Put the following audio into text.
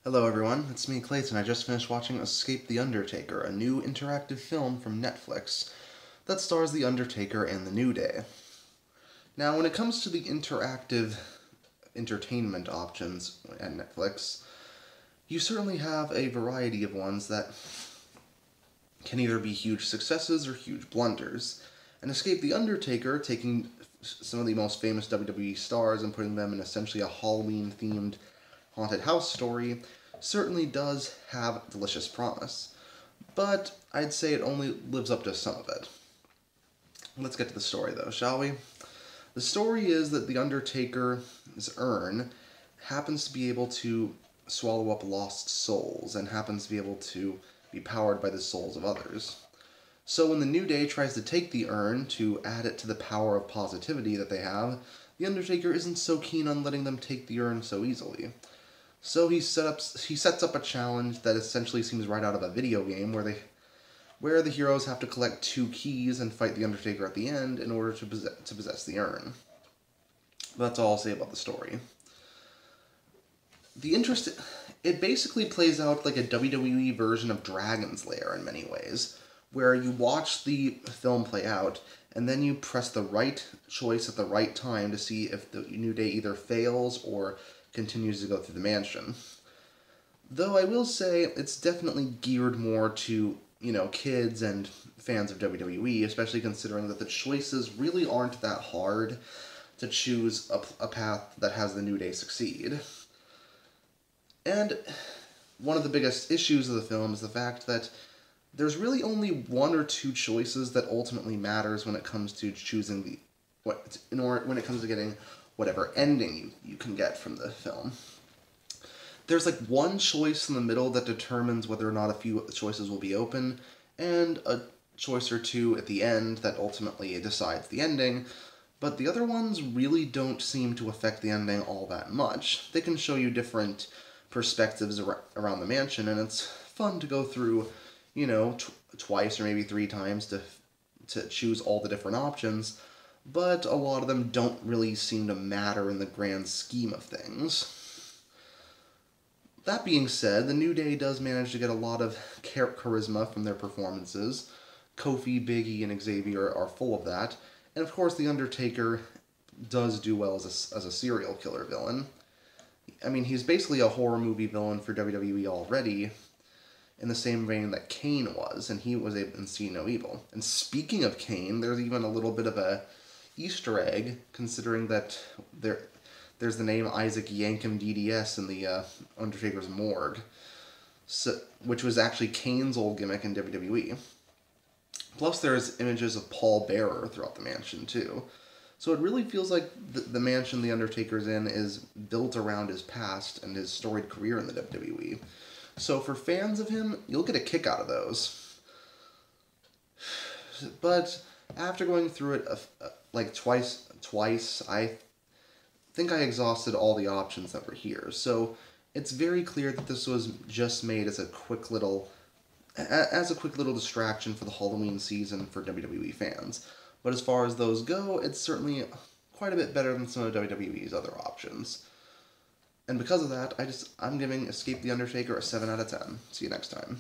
Hello everyone, it's me Clayton. I just finished watching Escape the Undertaker, a new interactive film from Netflix that stars the Undertaker and the New Day. Now, when it comes to the interactive entertainment options at Netflix, you certainly have a variety of ones that can either be huge successes or huge blunders. And Escape the Undertaker, taking some of the most famous WWE stars and putting them in essentially a Halloween-themed haunted house story, certainly does have delicious promise. But I'd say it only lives up to some of it. Let's get to the story, though, shall we? The story is that the Undertaker's urn happens to be able to swallow up lost souls and happens to be able to be powered by the souls of others. So when the New Day tries to take the urn to add it to the power of positivity that they have, the Undertaker isn't so keen on letting them take the urn so easily. So he sets up a challenge that essentially seems right out of a video game where the heroes have to collect 2 keys and fight the Undertaker at the end in order to possess the urn. But that's all I'll say about the story. It basically plays out like a WWE version of Dragon's Lair in many ways, where you watch the film play out, and then you press the right choice at the right time to see if the New Day either fails or continues to go through the mansion. Though I will say it's definitely geared more to, kids and fans of WWE, especially considering that the choices really aren't that hard to choose a path that has the New Day succeed. And one of the biggest issues of the film is the fact that there's really only 1 or 2 choices that ultimately matters when it comes to choosing when it comes to getting whatever ending you can get from the film. There's like 1 choice in the middle that determines whether or not a few choices will be open, and a choice or 2 at the end that ultimately decides the ending, but the other ones really don't seem to affect the ending all that much. They can show you different perspectives around the mansion, and it's fun to go through, twice or maybe 3 times to choose all the different options, but a lot of them don't really seem to matter in the grand scheme of things. That being said, the New Day does manage to get a lot of charisma from their performances. Kofi, Biggie, and Xavier are full of that. And of course, The Undertaker does do well as a serial killer villain. I mean, he's basically a horror movie villain for WWE already, in the same vein that Kane was, and he was able to see no evil. And speaking of Kane, there's even a little bit of a Easter egg, considering that there's the name Isaac Yankem DDS in the Undertaker's morgue, which was actually Kane's old gimmick in WWE. Plus, there's images of Paul Bearer throughout the mansion, too. So it really feels like the mansion the Undertaker's in is built around his past and his storied career in the WWE. So for fans of him, you'll get a kick out of those. But after going through it like twice, I think I exhausted all the options that were here. So it's very clear that this was just made as a quick little distraction for the Halloween season for WWE fans. But as far as those go, it's certainly quite a bit better than some of WWE's other options. And because of that, I'm giving Escape the Undertaker a 7 out of 10. See you next time.